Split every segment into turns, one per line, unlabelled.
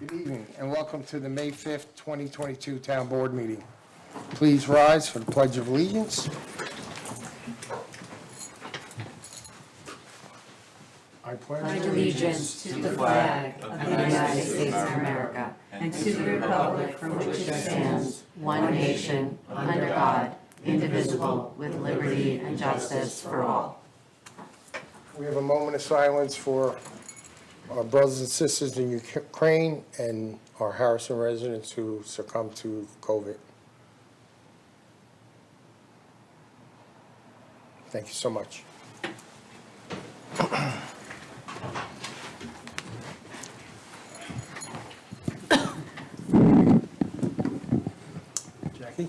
Good evening, and welcome to the May 5th, 2022 Town Board meeting. Please rise for the Pledge of Allegiance. I
pledge allegiance to the flag of the United States of America and to the republic for which it stands, one nation, under God, indivisible, with liberty and justice for all.
We have a moment of silence for our brothers and sisters in Ukraine and our Harrison residents who succumbed to COVID. Thank you so much. Jackie?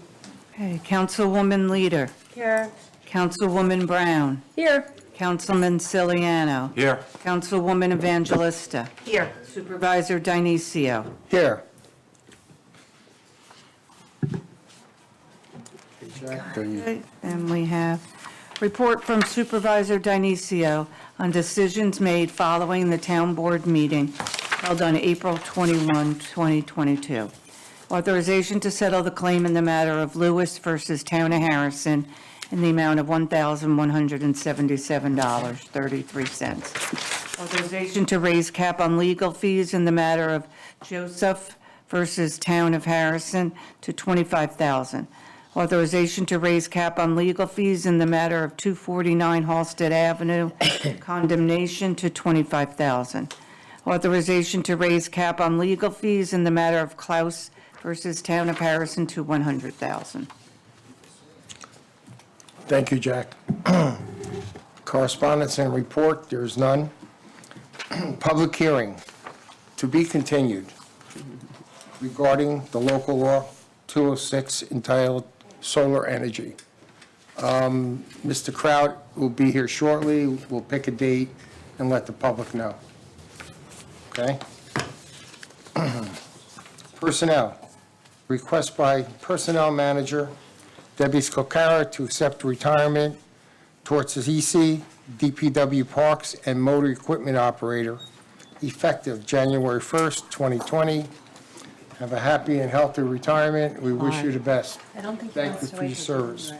Okay, Councilwoman Leader.
Here.
Councilwoman Brown.
Here.
Councilman Siliano.
Here.
Councilwoman Evangelista.
Here.
Supervisor Dionisio.
Here. Jack, are you-
Okay, and we have report from Supervisor Dionisio on decisions made following the town board meeting held on April 21, 2022. Authorization to settle the claim in the matter of Lewis versus Town of Harrison in the amount of $1,177.33. Authorization to raise cap on legal fees in the matter of Joseph versus Town of Harrison to $25,000. Authorization to raise cap on legal fees in the matter of 249 Halsted Avenue, condemnation to $25,000. Authorization to raise cap on legal fees in the matter of Klaus versus Town of Harrison to $100,000.
Thank you, Jack. Correspondence and report, there is none. Public hearing to be continued regarding the local law 206 entitled Solar Energy. Mr. Kraut will be here shortly. We'll pick a date and let the public know. Okay? Personnel. Request by Personnel Manager Debbie Scocara to accept retirement towards the EC, DPW Parks, and Motor Equipment Operator, effective January 1st, 2020. Have a happy and healthy retirement. We wish you the best.
I don't think
Thank you for your service.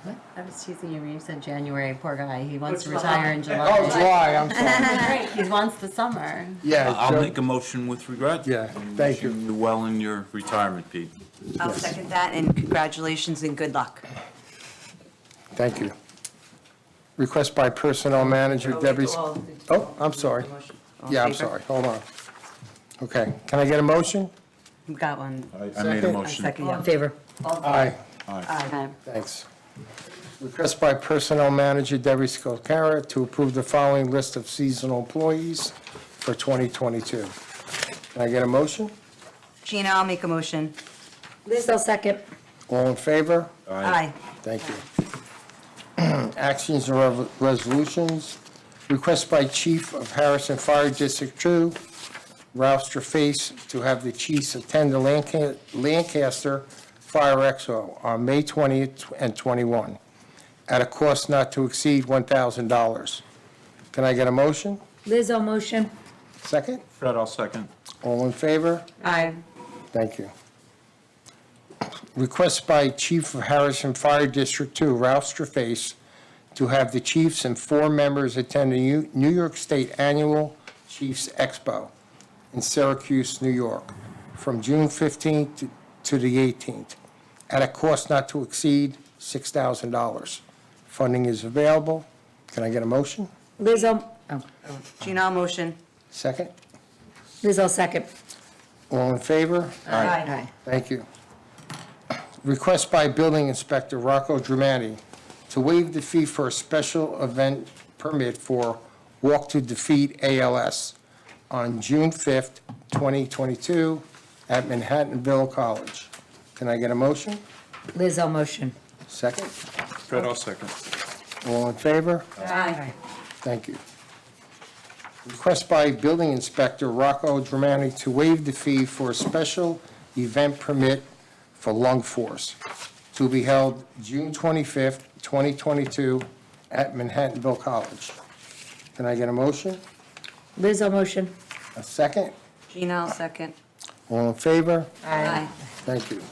What? I was teasing you when you said January. Poor guy. He wants to retire in July.
Oh, July, I'm sorry.
He wants the summer.
Yeah,
I'll
Joe-
make a motion with regret.
Yeah, thank you.
Wishing you well in your retirement, Pete.
I'll second that, and congratulations and good luck.
Thank you. Request by Personnel Manager Debbie. Oh, I'm sorry. Yeah, I'm sorry. Hold on. Okay, can I get a motion?
You've got one.
I made a
Second.
motion.
Second, yeah. Favor.
Aye.
Aye.
Thanks. Request by Personnel Manager Debbie Scocara to approve the following list of seasonal employees for 2022. Can I get a motion?
Gina, I'll make a motion.
Liz, I'll second.
All in favor?
Aye.
Thank you. Actions and resolutions. Request by Chief of Harrison Fire District 2, Ralph Straface, to have the chiefs attend the Lancaster Fire Expo on May 20th and 21, at a cost not to exceed $1,000. Can I get a motion?
Liz, I'll motion.
Second?
Fred, I'll second.
All in favor?
Aye.
Thank you. Request by Chief of Harrison Fire District 2, Ralph Straface, to have the chiefs and 4 members attend the New York State Annual Chiefs Expo in Syracuse, New York, from June 15th to the 18th, at a cost not to exceed $6,000. Funding is available. Can I get a motion?
Liz,
Gina, I'll motion.
Second?
Liz, I'll second.
All in favor?
Aye.
Thank you. Request by Building Inspector Rocco Dramani to waive the fee for a special event permit for Walk to Defeat ALS on June 5th, 2022 at Manhattanville College. Can I get a motion?
Liz, I'll motion.
Second?
Fred, I'll second.
All in favor?
Aye.
Thank you. Request by Building Inspector Rocco Dramani to waive the fee for a special event permit for Lung Force to be held June 25th, 2022 at Manhattanville College. Can I get a motion?
Liz, I'll motion.
A second?
Gina, I'll second.
All in favor?
Aye.
Thank you.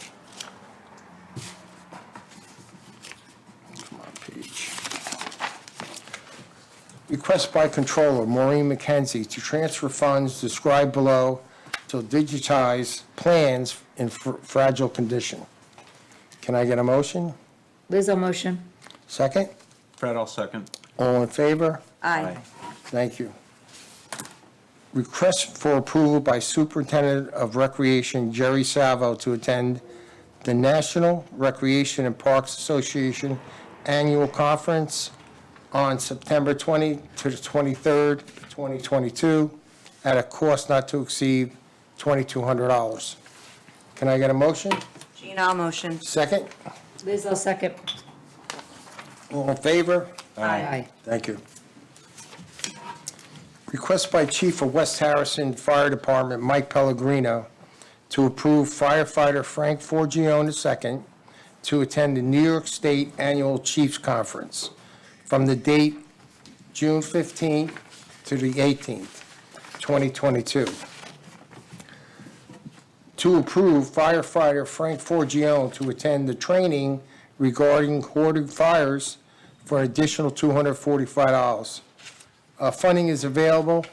Come on, page. Request by Controller Maureen McKenzie to transfer funds described below to digitize plans in fragile condition. Can I get a motion?
Liz will motion.
Second?
Fred, I'll second.
All in favor?
Aye.
Thank you. Request for approval by Superintendent of Recreation Jerry Salvo to attend the National Recreation and Parks Association Annual Conference on September 20 to the 23rd, 2022, at a cost not to exceed $2,200. Can I get a motion?
Gina, I'll motion.
Second?
Liz will second.
All in favor?
Aye.
Thank you. Request by Chief of West Harrison Fire Department Mike Pellegrino to approve firefighter Frank Forgione II to attend the New York State Annual Chiefs Conference from the date June 15th to the 18th, 2022. To approve firefighter Frank Forgione to attend the training regarding hoarding fires for an additional $245. Funding is available.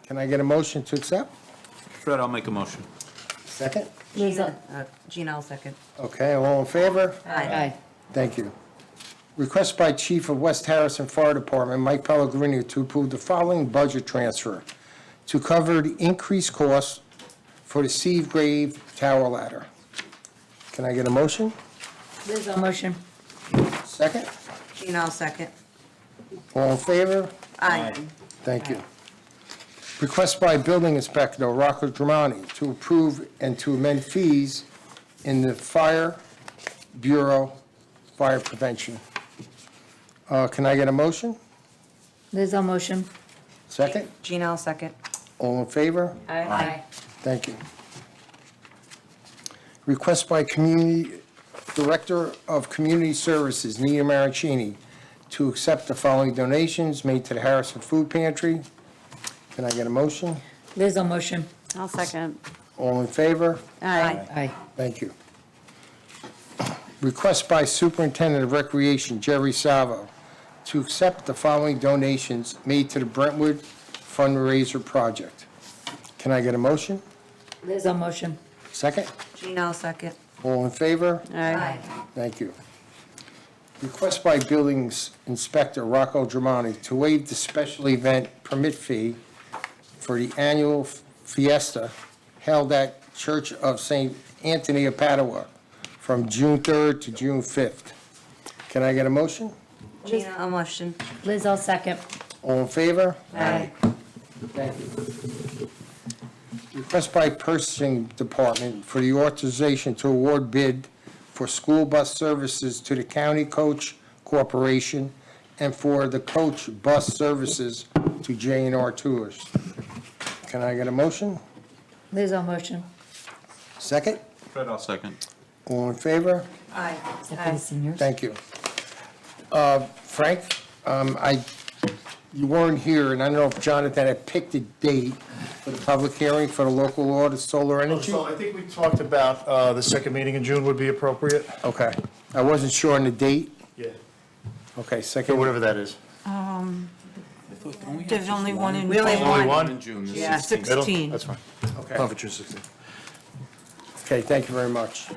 Can I get a motion to accept?
Fred, I'll make a motion.
Second?
Liz will.
Gina, I'll second.
Okay, all in favor?
Aye.
Thank you. Request by Chief of West Harrison Fire Department Mike Pellegrino to approve the following budget transfer to cover the increased costs for the Seagrave Tower Ladder. Can I get a motion?
Liz will motion.
Second?
Gina, I'll second.
All in favor?
Aye.
Thank you. Request by Building Inspector Rocco Dramani to approve and to amend fees in the Fire Bureau Fire Prevention. Can I get a motion?
Liz will motion.
Second?
Gina, I'll second.
All in favor?
Aye.
Thank you. Request by Director of Community Services, Nina Maricini, to accept the following donations made to the Harrison Food Pantry. Can I get a motion?
Liz will motion.
I'll second.
All in favor?
Aye.
Thank you. Request by Superintendent of Recreation Jerry Salvo to accept the following donations made to the Brentwood Fundraiser Project. Can I get a motion?
Liz will motion.
Second?
Gina, I'll second.
All in favor?
Aye.
Thank you. Request by Buildings Inspector Rocco Dramani to waive the special event permit fee for the annual fiesta held at Church of St. Anthony of Padua from June 3rd to June 5th. Can I get a motion?
Gina, I'll motion.
Liz will second.
All in favor?
Aye.
Thank you. Request by Purchasing Department for the authorization to award bid for school bus services to the County Coach Corporation and for the coach bus services to J&R Tours. Can I get a motion?
Liz will motion.
Second?
Fred, I'll second.
All in favor?
Aye.
Is that for the seniors?
Thank you. Frank, you weren't here, and I don't know if Jonathan had picked a date for the public hearing for the local law to solar energy?
So I think we talked about the second meeting in June would be appropriate.
Okay. I wasn't sure on the date.
Yeah.
Okay,
Or
second.
whatever that is.
There's only one in.
We only have
Only
one.
one?
In June, this
Yeah.
is
16.
Middle? That's fine.
Okay.
Oh, for June 16th.
Okay, thank you very much.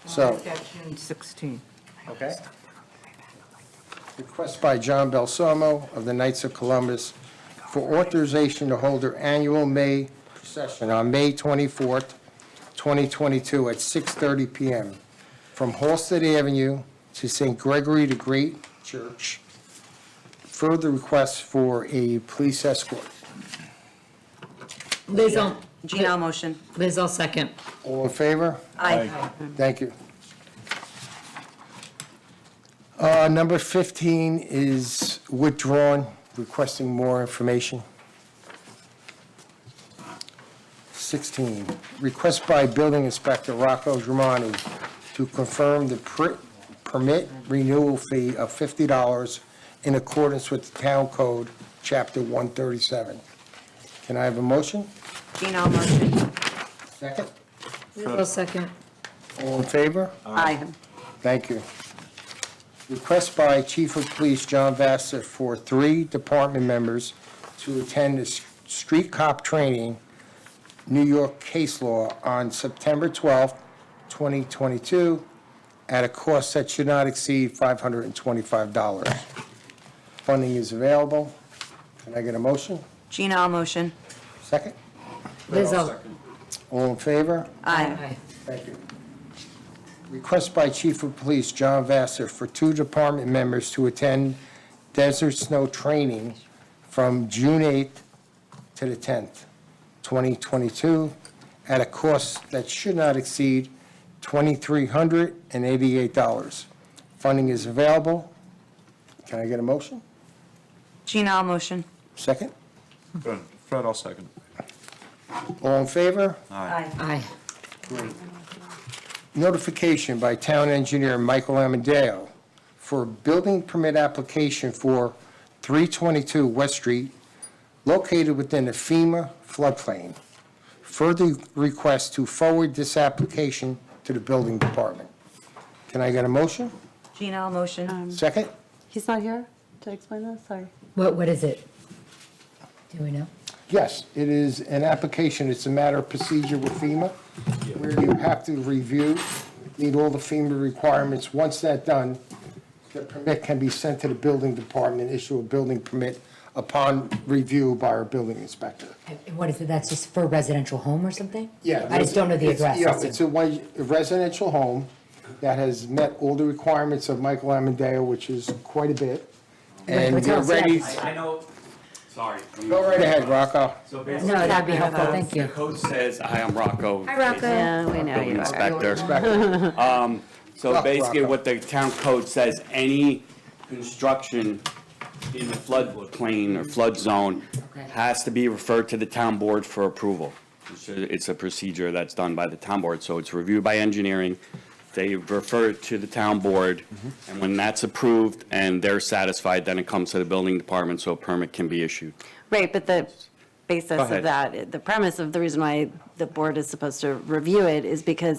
So,
June 16.
okay. Request by John Belsomo of the Knights of Columbus for authorization to hold their annual May procession on May 24th, 2022 at 6:30 PM from Halsted Avenue to St. Gregory the Great Church. Further request for a police escort.
Liz will.
Gina, I'll motion.
Liz will second.
All in favor?
Aye.
Thank you. Number 15 is withdrawn, requesting more information. 16, request by Building Inspector Rocco Dramani to confirm the permit renewal fee of $50 in accordance with the Town Code Chapter 137. Can I have a motion?
Gina, I'll motion.
Second?
I'll second.
All in favor?
Aye.
Thank you. Request by Chief of Police John Vassar for 3 department members to attend the street cop training, New York case law, on September 12th, 2022, at a cost that should not exceed $525. Funding is available. Can I get a motion?
Gina, I'll motion.
Second?
Liz, I'll.
All in favor?
Aye.
Thank you. Request by Chief of Police John Vassar for 2 department members to attend Desert Snow Training from June 8th to the 10th, 2022, at a cost that should not exceed $2,388. Funding is available. Can I get a motion?
Gina, I'll motion.
Second?
Fred, I'll second.
All in favor?
Aye.
Aye.
Notification by Town Engineer Michael Amadeo for a building permit application for 322 West Street, located within the FEMA floodplain. Further request to forward this application to the building department. Can I get a motion?
Gina, I'll motion.
Second?
He's not here to explain this, sorry.
What is it? Do we know?
Yes, it is an application. It's a matter of procedure with FEMA, where you have to review, meet all the FEMA requirements. Once that's done, the permit can be sent to the building department, issue a building permit upon review by our building inspector.
And what is it? That's just for a residential home or something?
Yeah.
I just don't know the address.
Yeah,
that's
it's
it.
a residential home that has met all the requirements of Michael Amadeo, which is quite a bit. And
What's
we're
else?
ready.
I know, sorry.
Go right ahead, Rocco.
So
No,
basically,
that'd be helpful, thank
the
you.
code says, hi, I'm Rocco.
Hi, Rocco.
Yeah, we know
Building
you are.
inspector.
Inspector.
So
Rock,
basically,
Rocco.
what the town code says, any construction in the floodplain or flood zone
Okay.
has to be referred to the town board for approval. It's a procedure that's done by the town board, so it's reviewed by engineering. They refer it to the town board, and when that's approved and they're satisfied, then it comes to the building department, so a permit can be issued.
Right, but the basis
Go ahead.
of that, the premise of the reason why the board is supposed to review it is because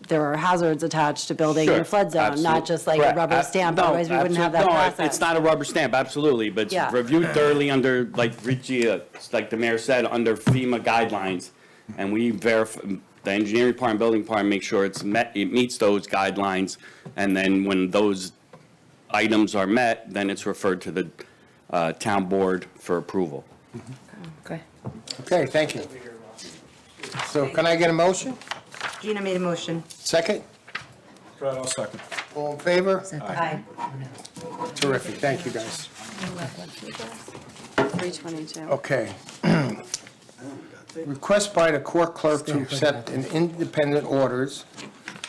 there are hazards attached to building in a
Sure,
flood zone, not
absolute-
just like a
correct.
rubber stamp,
No,
otherwise we wouldn't have that
absolute-
process.
No, it's not a rubber stamp, absolutely, but
Yeah.
it's reviewed thoroughly under, like Richie, like the mayor said, under FEMA guidelines. And we verify, the engineering department, building department, make sure it meets those guidelines. And then when those items are met, then it's referred to the town board for approval.
Okay.
Okay, thank you. So can I get a motion?
Gina made a motion.
Second?
Fred, I'll second.
All in favor?
Aye.
Terrific, thank you, guys.
322.
Okay. Request by the court clerk to accept an independent orders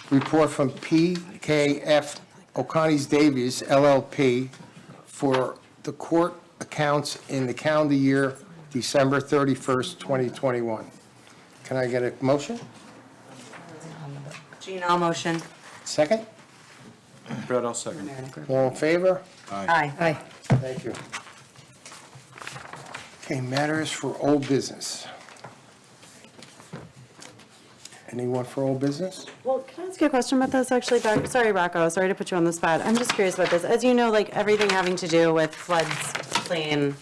report from PKF O'Connor's Davies LLP for the court accounts in the calendar year December 31st, 2021. Can I get a motion?
Gina, I'll motion.
Second?
Fred, I'll second.
All in favor?
Aye.
Aye.
Thank you. Okay, matters for old business. Anyone for old business?
Well, can I ask you a question about this, actually, Doug? Sorry, Rocco, sorry to put you on the spot. I'm just curious about this. As you know, like, everything having to do with floods, plain,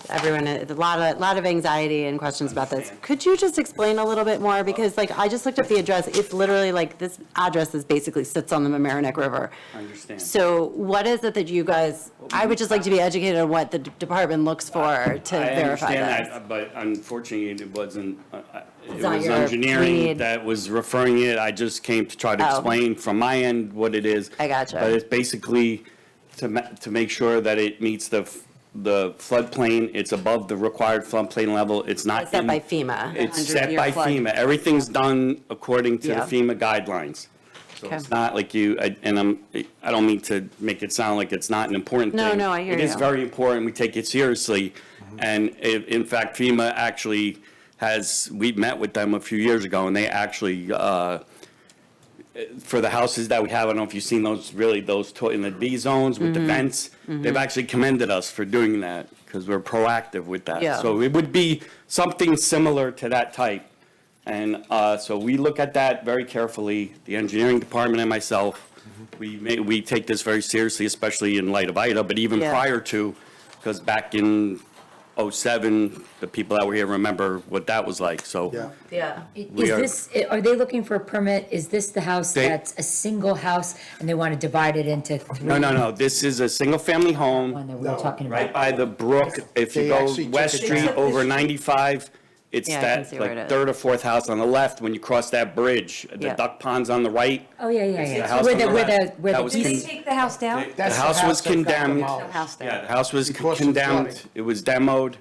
everyone, a lot of anxiety and questions about this. Could you just explain a little bit more? Because, like, I just looked up the address. It's literally, like, this address is basically sits on the Mamaroneck River.
I understand.
So what is it that you guys, I would just like to be educated on what the department looks for to
I
verify
understand
this.
that, but unfortunately, it wasn't, it
not
was
your
engineering
lead.
that was referring it. I just came to try to
Oh.
explain from my end what it is.
I gotcha.
But it's basically to make sure that it meets the floodplain, it's above the required floodplain level, it's not
It's set
in-
by FEMA.
It's
100
set
year
by
flood.
FEMA. Everything's done according to the
Yeah.
FEMA guidelines. So
Okay.
it's not like I don't mean to make it sound like it's not an important
No,
thing.
no, I hear
It is
you.
very important. We take it seriously. And in fact, FEMA actually we met with them a few years ago, and they actually, for the houses that we have, I don't know if you've seen those in the B zones with the vents, they've actually commended us for doing that. because we're proactive with that.
Yeah.
So it would be something similar to that type. And so we look at that very carefully, the engineering department and myself. We take this very seriously, especially in light of Ida, but even
Yeah.
prior to, because back in '07, the people that were here remember what that was like, so.
Yeah.
Yeah.
We are-
Are they looking for a permit? Is this the house
They-
that's a single house and they want to divide it into three?
No, this is a single-family home.
One that we were talking
Right
about.
by the brook, if you
They
go
actually took
West
it
Street
down.
over 95, it's
Yeah, I can
that,
see where it
like,
is.
third or fourth house on the left, when you cross that bridge, the
Yeah.
duck pond's on the right.
Oh, yeah, yeah,
the
yeah.
house
Where
on
the,
the
where
left.
the, where
That
the
was
piece-
Did they take the house down?
The
That's
house was
that got
condemned.
demolished.
House there.
Yeah, the house was
Because of
condemned,
flooding.
it was demoed,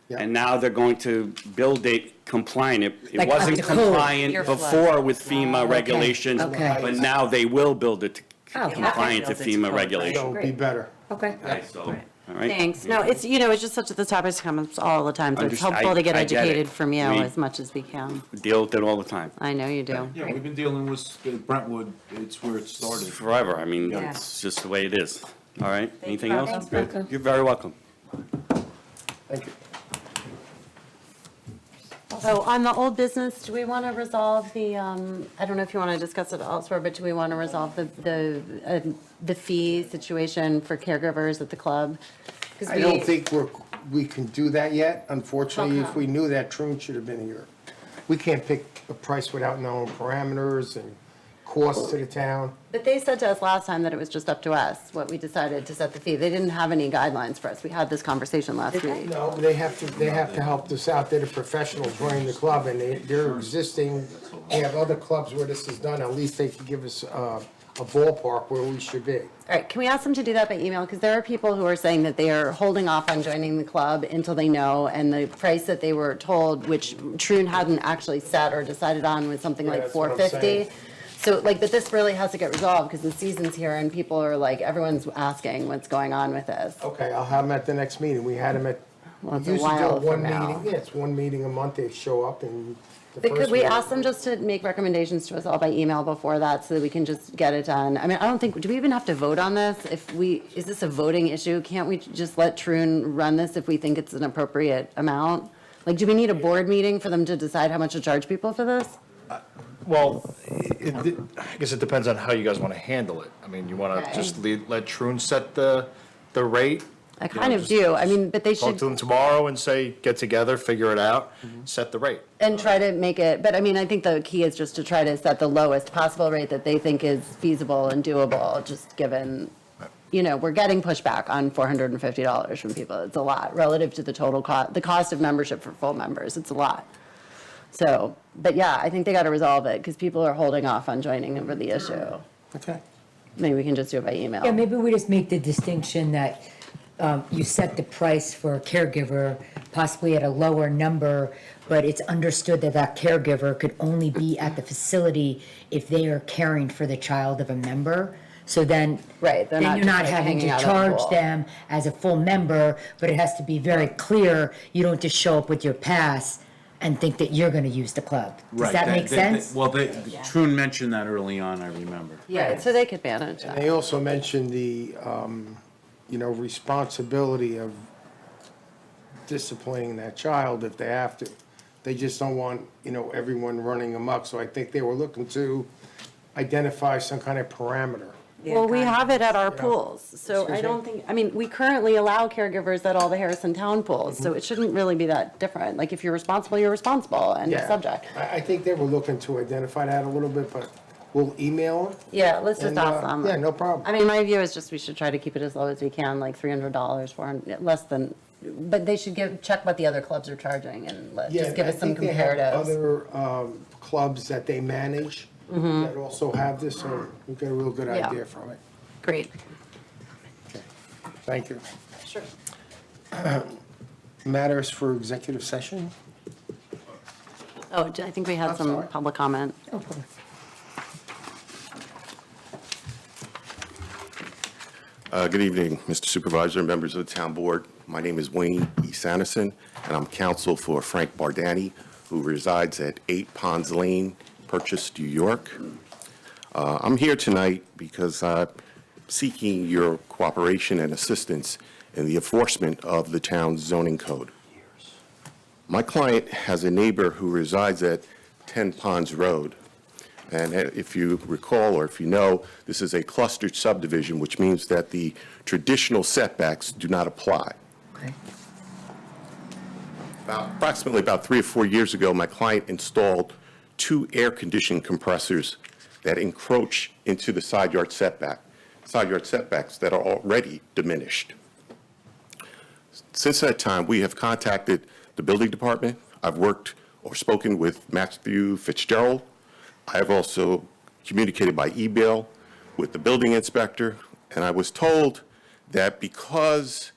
Yeah.
and now they're going to build it compliant. It
Like up
wasn't
to code.
compliant
Your flood.
before with FEMA regulations,
okay.
but now they will build it
Oh, okay.
compliant to
Build it to
FEMA
code, right.
regulations.
So it'd be better.
Okay.
Okay, so, all right?
Thanks. No, it's, it's just such, the topic comes all the time, so it's
Underst-
helpful to get
I get it.
educated from you
We-
as much as we can.
Deal with it all the time.
I know you do.
Yeah, we've been dealing with Brentwood, it's where it started.
Forever, I mean,
Yeah.
it's just the way it is. All right, anything
you.
else?
Thanks,
Bronco.
You're very welcome.
Thank you.
So on the old business, do we want to resolve the, I don't know if you want to discuss it elsewhere, but do we want to resolve the fee situation for caregivers at the club? 'Cause
I
we-
don't think we can do that yet. Unfortunately, if
Okay.
we knew that, Troon should have been here. We can't pick a price without knowing parameters and costs to the town.
But they said to us last time that it was just up to us, what we decided to set the fee. They didn't have any guidelines for us. We had this conversation last week.
No, they have to help us out. They're the professionals running the club, and they're existing. They have other clubs where this is done. At least they could give us a ballpark where we should be.
All right, can we ask them to do that by email? Because there are people who are saying that they are holding off on joining the club until they know, and the price that they were told, which Troon hadn't actually set or decided on, was something
Yeah,
like
that's what I'm
$450.
saying.
So like, but this really has to get resolved because the season's here and people are like, everyone's asking what's going on with this.
Okay, I'll have them at the next meeting. We had them at,
Well, it's
we
a
usually do
while
it one
from now.
meeting. Yeah, it's one meeting a month. They show up and the
But
first
could we
meeting-
ask them just to make recommendations to us all by email before that so that we can just get it done? I mean, I don't think, do we even have to vote on this? Is this a voting issue? Can't we just let Troon run this if we think it's an appropriate amount? Like, do we need a board meeting for them to decide how much to charge people for this?
Well, I guess it depends on how you guys want to handle it. I mean, you want
Okay.
to just let Troon set the rate?
I
You know,
kind of
just
do. I mean, but they
Talk
should,
to them tomorrow and say, get together, figure it out, set the rate.
and try to make it, but I mean, I think the key is just to try to set the lowest possible rate that they think is feasible and doable, just given, we're getting pushback on $450 from people. It's a lot relative to the total cost, the cost of membership for full members. It's a lot. So, but yeah, I think they got to resolve it because people are holding off on joining over the issue.
Okay.
Maybe we can just do it by email.
Yeah, maybe we just make the distinction that you set the price for a caregiver possibly at a lower number, but it's understood that that caregiver could only be at the facility if they are caring for the child of a member. So then,
Right, they're not
then you're
just,
not
like,
having
hanging
to
out at the
charge
pool.
them as a full member, but it has to be very clear. You don't just show up with your pass and think that you're going to use the club. Does that make sense?
Well, Troon mentioned that early on, I remember.
Yeah, so they could manage
And
that.
they also mentioned the, responsibility of disciplining that child if they have to. They just don't want, everyone running amok. So I think they were looking to identify some kind of parameter.
Well, we have it at our pools, so I
Excuse me?
don't think, I mean, we currently allow caregivers at all the Harrison Town pools, so it shouldn't really be that different. Like, if you're responsible, you're responsible, and
Yeah.
subject.
I think they were looking to identify that a little bit, but we'll email them.
Yeah, let's just
And,
ask them.
yeah, no problem.
I mean, my view is just we should try to keep it as low as we can, like $300, $400, less than, but they should check what the other clubs are charging and just give us some
I think they have
comparatives.
other clubs that they manage that also have this, so we get a real good
Mm-hmm. Yeah.
idea from it.
Great.
Thank you.
Sure.
Matters for executive session?
Oh, I think we had
I'm
some
sorry.
public comment.
Good evening, Mr. Supervisor and members of the Town Board. My name is Wayne E. Sanderson, and I'm counsel for Frank Bardani, who resides at 8 Ponds Lane, Purchase, New York. I'm here tonight because I'm seeking your cooperation and assistance in the enforcement of the town's zoning code. My client has a neighbor who resides at 10 Ponds Road. And if you recall, or if you know, this is a clustered subdivision, which means that the traditional setbacks do not apply.
Okay.
Approximately about 3 or 4 years ago, my client installed 2 air conditioning compressors that encroach into the side yard setbacks that are already diminished. Since that time, we have contacted the building department. I've worked or spoken with Matthew Fitzgerald. I have also communicated by email with the building inspector, and I was told that because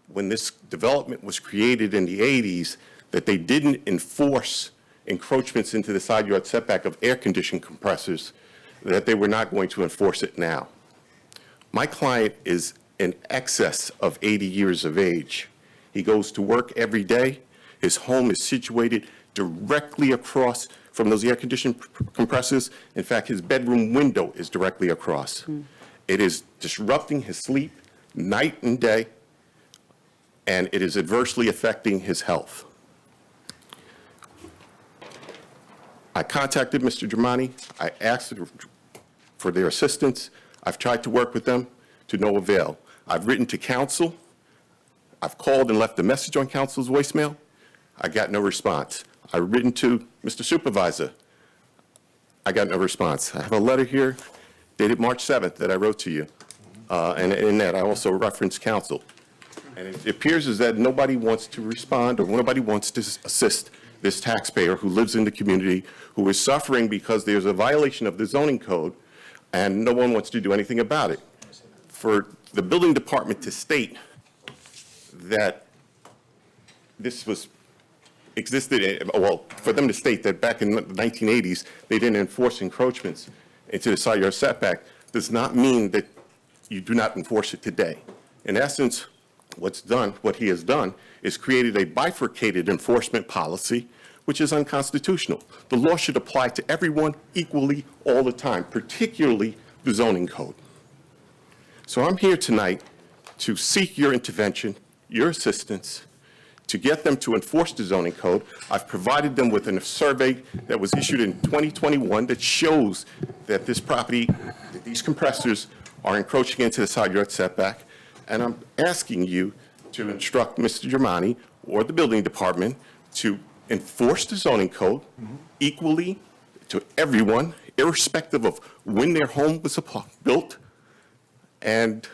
when this development was created in the 80s, that they didn't enforce encroachments into the side yard setback of air conditioning compressors, that they were not going to enforce it now. My client is in excess of 80 years of age. He goes to work every day. His home is situated directly across from those air conditioning compressors. In fact, his bedroom window is directly across. It is disrupting his sleep night and day, and it is adversely affecting his health. I contacted Mr. Germani. I asked for their assistance. I've tried to work with them to no avail. I've written to council. I've called and left a message on council's voicemail. I got no response. I've written to Mr. Supervisor. I got no response. I have a letter here dated March 7th that I wrote to you. And in that, I also referenced council. And it appears as that nobody wants to respond or nobody wants to assist this taxpayer who lives in the community, who is suffering because there's a violation of the zoning code, and no one wants to do anything about it. For the building department to state that this was existed, well, for them to state that back in the 1980s, they didn't enforce encroachments into the side yard setback, does not mean that you do not enforce it today. In essence, what he has done is created a bifurcated enforcement policy, which is unconstitutional. The law should apply to everyone equally all the time, particularly the zoning code. So I'm here tonight to seek your intervention, your assistance, to get them to enforce the zoning code. I've provided them with a survey that was issued in 2021 that shows that this property, that these compressors are encroaching into the side yard setback. And I'm asking you to instruct Mr. Germani or the building department to enforce the zoning code equally to everyone, irrespective of when their home was built. And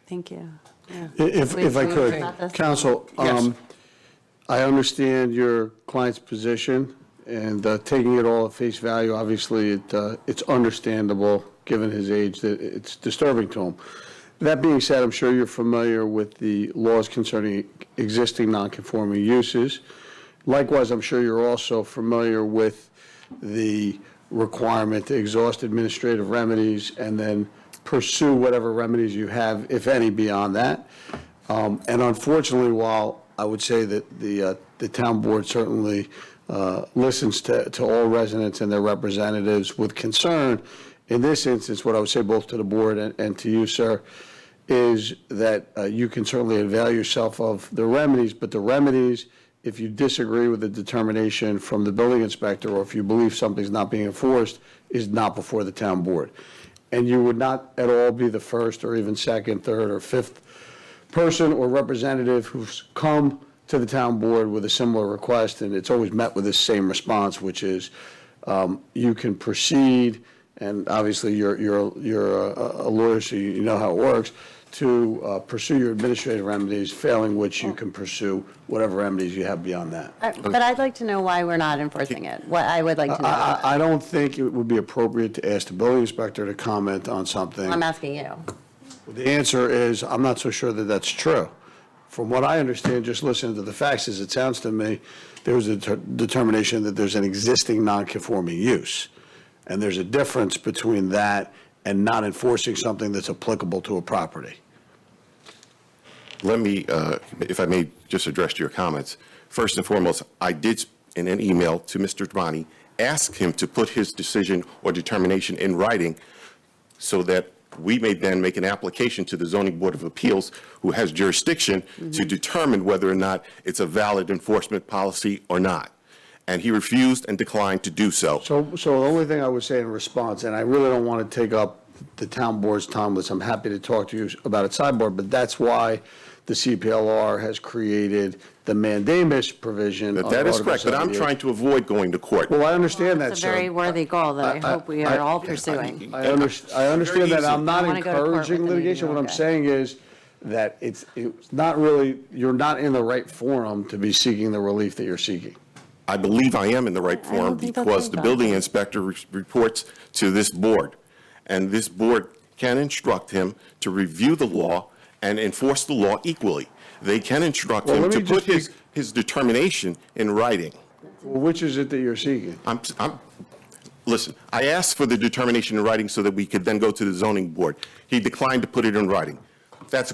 Thank you. Yeah.
If I could,
About this?
counsel,
Yes.
I understand your client's position, and taking it all at face value, obviously, it's understandable, given his age, that it's disturbing to him. That being said, I'm sure you're familiar with the laws concerning existing nonconforming uses. Likewise, I'm sure you're also familiar with the requirement to exhaust administrative remedies and then pursue whatever remedies you have, if any, beyond that. And unfortunately, while I would say that the town board certainly listens to all residents and their representatives with concern, in this instance, what I would say both to the board and to you, sir, is that you can certainly avail yourself of the remedies, but the remedies, if you disagree with the determination from the building inspector, or if you believe something's not being enforced, is not before the town board. And you would not at all be the first or even second, third, or fifth person or representative who's come to the town board with a similar request, and it's always met with the same response, which is you can proceed, and obviously you're a lawyer, so you know how it works, to pursue your administrative remedies, failing which you can pursue whatever remedies you have beyond that.
But I'd like to know why we're not enforcing it. What I would like to know.
I don't think it would be appropriate to ask the building inspector to comment on something.
I'm asking you.
The answer is, I'm not so sure that that's true. From what I understand, just listening to the facts, as it sounds to me, there was a determination that there's an existing non-conforming use. And there's a difference between that and not enforcing something that's applicable to a property.
let me, if I may just address your comments. First and foremost, I did, in an email to Mr. Dwani, ask him to put his decision or determination in writing so that we may then make an application to the Zoning Board of Appeals, who has jurisdiction to determine whether or not it's a valid enforcement policy or not. And he refused and declined to do so.
So the only thing I would say in response, and I really don't want to take up the town board's time, which I'm happy to talk to you about at sidebar, but that's why the CPLR has created the mandamus provision.
That
under
is
Article
correct, but I'm
78.
trying to avoid going to court.
Well, I understand that,
It's a
sir.
very worthy goal that I hope we are all pursuing.
I understand that. I'm not
I wanna go to court
encouraging
with an
litigation. What I'm
80-year-old guy.
saying is that it's not really, you're not in the right forum to be seeking the relief that you're seeking.
I believe I am in the right
I don't
forum
think that's
because
right,
the
Bob.
building inspector reports to this board. And this board can instruct him to review the law and enforce the law equally. They can instruct
Well,
him
let
to
me
put
just
his determination in writing.
Well, which is it that you're seeking?
Listen, I asked for the determination in writing so that we could then go to the zoning board. He declined to put it in writing. That's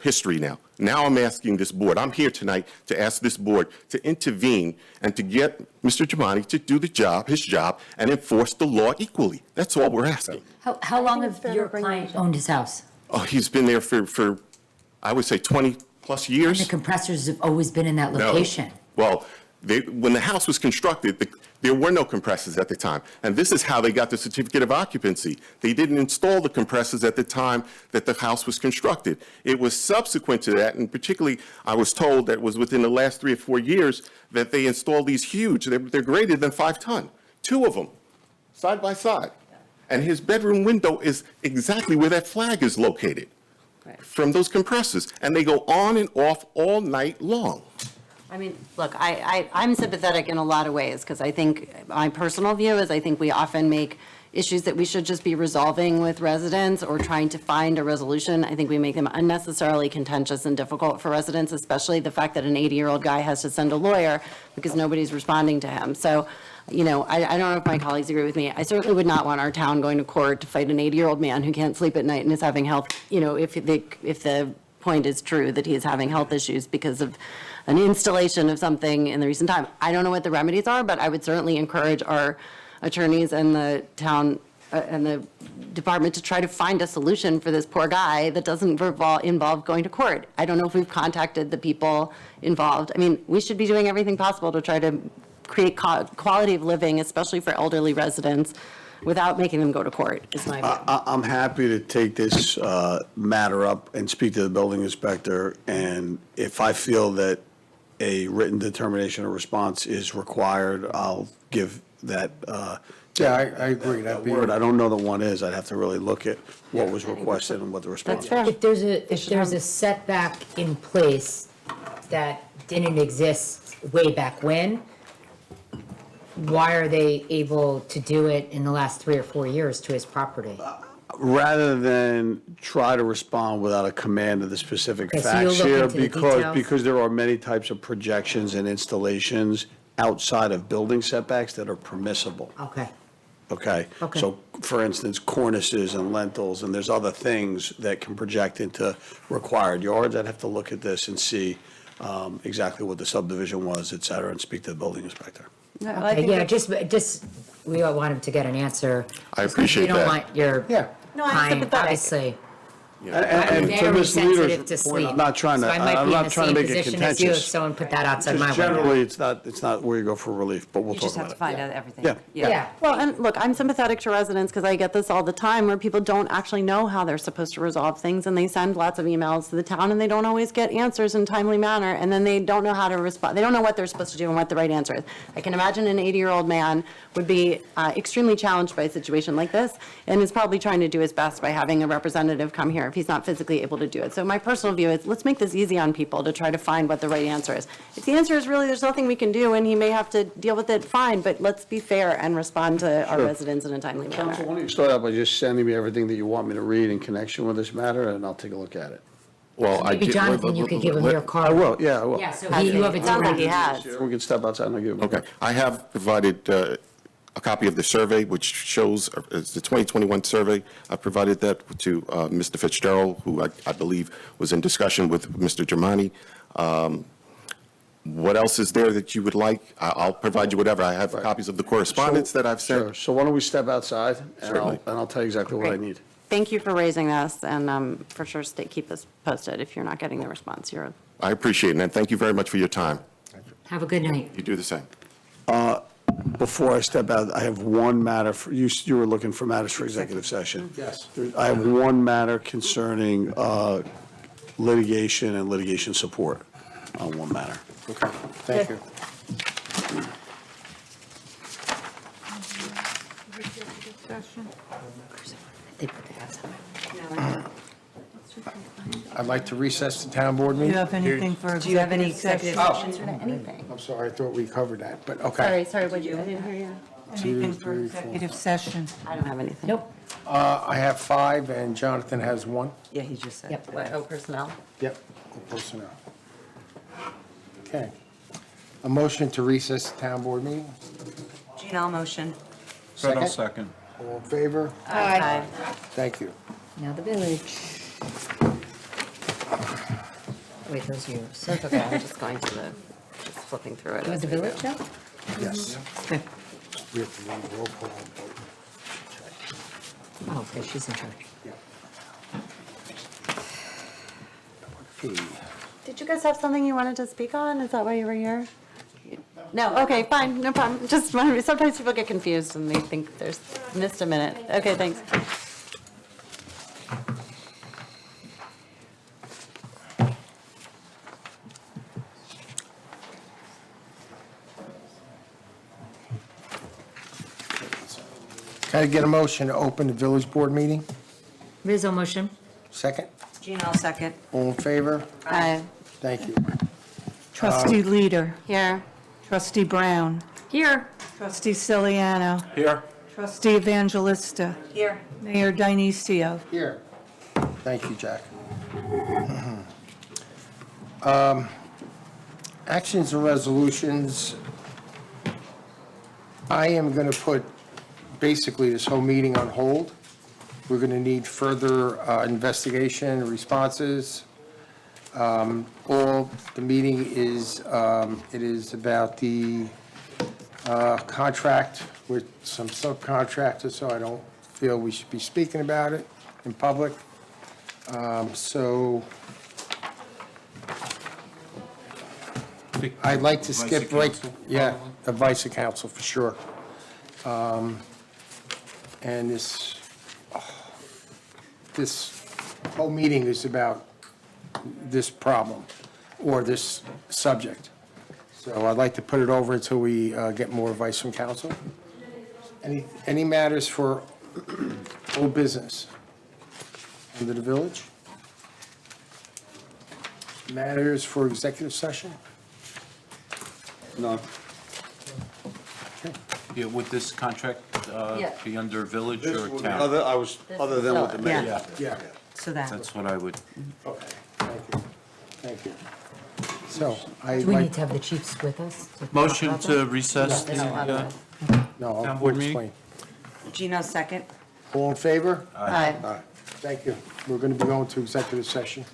history now. Now I'm asking this board, I'm here tonight to ask this board to intervene and to get Mr. Giamatti to do his job, and enforce the law equally. That's all we're asking.
How long
it's
have
fair
your
to bring
client
those
owned his house?
Oh, he's been there for I would say 20-plus
The
years.
compressors have always been in that
No.
location.
Well, when the house was constructed, there were no compressors at the time. And this is how they got the certificate of occupancy. They didn't install the compressors at the time that the house was constructed. It was subsequent to that, and particularly, I was told that it was within the last 3 or 4 years that they installed these huge, they're greater than 5 ton, 2 of them, side by side. And his bedroom window is exactly where that flag is located, from those compressors. And they go on and off all night long.
I mean, look, I'm sympathetic in a lot of ways, because I think, my personal view is I think we often make issues that we should just be resolving with residents or trying to find a resolution. I think we make them unnecessarily contentious and difficult for residents, especially the fact that an 80-year-old guy has to send a lawyer because nobody's responding to him. So, you know, I don't know if my colleagues agree with me. I certainly would not want our town going to court to fight an 80-year-old man who can't sleep at night and is having health, you know, if the point is true that he is having health issues because of an installation of something in the recent time. I don't know what the remedies are, but I would certainly encourage our attorneys and the town and the department to try to find a solution for this poor guy that doesn't involve going to court. I don't know if we've contacted the people involved. I mean, we should be doing everything possible to try to create quality of living, especially for elderly residents, without making them go to court, is my view.
I'm happy to take this matter up and speak to the building inspector, and if I feel that a written determination or response is required, I'll give that
Yeah, I agree. That'd be.
word. I don't know that one is. I'd have to really look at what was requested and what the response
That's
was.
fair.
If there's a setback in place that didn't exist way back when, why are they able to do it in the last 3 or 4 years to his property?
Rather than try to respond without a command of the specific
Okay, so you'll
facts
look
here,
into the details?
because there are many types of projections and installations outside of building setbacks that are permissible.
Okay.
Okay?
Okay.
So, for instance, cornices and lintels, and there's other things that can project into required yards. I'd have to look at this and see exactly what the subdivision was, et cetera, and speak to the building inspector.
No, I
Okay,
think
yeah,
that's-
just, we all want him to get an answer.
I appreciate
We don't
that.
want your
Yeah.
No, I'm
client,
sympathetic.
obviously.
And to
Very
Ms.
sensitive
Leader's
to
point,
sleep.
I'm not trying to,
So I might
I'm
be in
not
the
trying to
same
make it
position as you if
contentious.
someone put that outside my
Just
window.
generally, it's not where you go for relief, but we'll
You
talk
just have
about
to
it.
find out everything.
Yeah.
Yeah.
Well, and look, I'm sympathetic to residents because I get this all the time where people don't actually know how they're supposed to resolve things and they send lots of emails to the town and they don't always get answers in timely manner and then they don't know how to respond. They don't know what they're supposed to do and what the right answer is. I can imagine an 80-year-old man would be extremely challenged by a situation like this and is probably trying to do his best by having a representative come here if he's not physically able to do it. So my personal view is let's make this easy on people to try to find what the right answer is. If the answer is really there's nothing we can do and he may have to deal with it, fine, but let's be fair and respond to our residents in a timely
Council,
manner.
why don't you start out by just sending me everything that you want me to read in connection with this matter, and I'll take a look at it.
Well, I
Maybe
did-
Jonathan, you could give him your
I
card.
will, yeah, I will.
Yeah, so you have a
Sounds like he
different,
has.
We can step outside and I'll give him.
Okay, I have provided a copy of the survey, which shows, it's the 2021 survey. I provided that to Mr. Fitzgerald, who I believe was in discussion with Mr. Giamatti. What else is there that you would like? I'll provide you whatever. I have copies of the correspondence that I've
Sure,
sent.
so why don't we step outside, and
Certainly.
I'll tell you exactly what I
Great.
need.
thank you for raising this, and for sure, keep us posted if you're not getting the response.
I appreciate it, and thank you very much for your time.
Have a good night.
You do the same.
Before I step out, I have one matter for, you were looking for matters for executive session.
Yes.
I have one matter concerning litigation and litigation support on one matter.
Okay, thank you. I'd like to recess the town board
Do you
meeting.
have anything for
Do you have any
executive
executive
session?
sessions or anything?
I'm sorry, I thought we covered that, but okay.
Sorry, I didn't hear you.
Anything for
2, 3, 4.
executive session?
I don't have anything.
Nope.
I have 5, and Jonathan has 1.
Yeah, he just said.
Yep.
What, personnel?
Yep, for personnel. Okay. A motion to recess the town board meeting?
Jean, I'll motion.
Fred, I'll second.
All in favor?
Aye.
Thank you.
Now the village. Wait, those are yours.
That's okay, I'm just going to just flipping through it.
You want
as
the
we go.
village now?
Yes. We have to leave roll call and vote.
Oh, okay, she's in charge.
Hey.
Did you guys have something you wanted to speak on? Is that why you were here? No, okay, fine, no problem. Just, sometimes people get confused and they think there's missed a minute. Okay, thanks.
Can I get a motion to open the village board meeting?
Rizzo motion.
Second?
Jean, I'll second.
All in favor?
Aye.
Thank you.
Trustee Leader,
Here.
trustee Brown,
Here.
trustee Ciliano,
Here.
trustee Evangelista,
Here.
Mayor Dionisio.
Here. Thank you, Jack. Actions and resolutions. I am going to put basically this whole meeting on hold. We're going to need further investigation, responses. All the meeting is, it is about the contract with some subcontractors, so I don't feel we should be speaking about it in public. So I'd like to skip right, yeah, the vice counsel for sure. And this whole meeting is about this problem or this subject. So I'd like to put it over until we get more advice from council. Any matters for old business under the village? Matters for executive session?
No. Yeah, would this contract
Yeah.
be under village or town?
Other than what the mayor.
Yeah.
Yeah.
So that.
That's what I would.
Okay, thank you. Thank you. So I
Do we
like,
need to have the chiefs with us? to talk
Motion
about
to
that?
recess the,
no,
Town
I'll
board meeting?
explain.
Jean, I'll second.
All in favor?
Aye.
Aye. Thank you. We're going to be going to executive session.